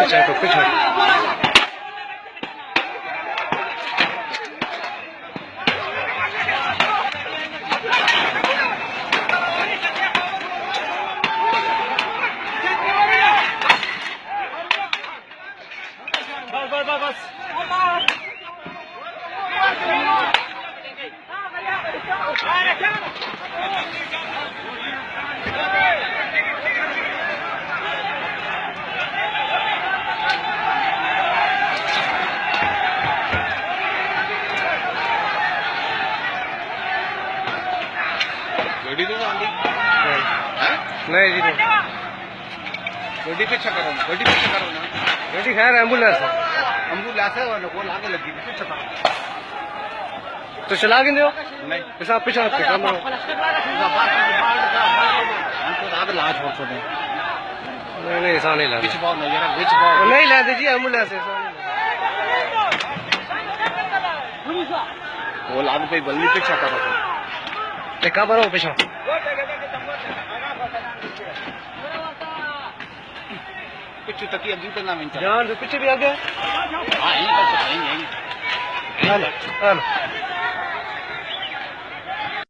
पीछे तो पीछे बस गाड़ी तो आंधी नहीं जी नहीं गाड़ी पीछे करो ना गाड़ी खैर एम्बुलेंस है है और वो लागे लगी पीछे करो तो चला के दो नहीं पिछा पिछा के कम हम तो आगे ला छोड़ दे नहीं ऐसा नहीं ला बीच बाव नहीं जरा बीच बाव नहीं ला दीजिए एम्बुलेंस ऐसा वो लागे पे बल्ली पीछे करो देखा बरो पिछा पीछे तक अभी तो ना मिलता जान पीछे भी आ गया हां यही तो सही है हेलो हेलो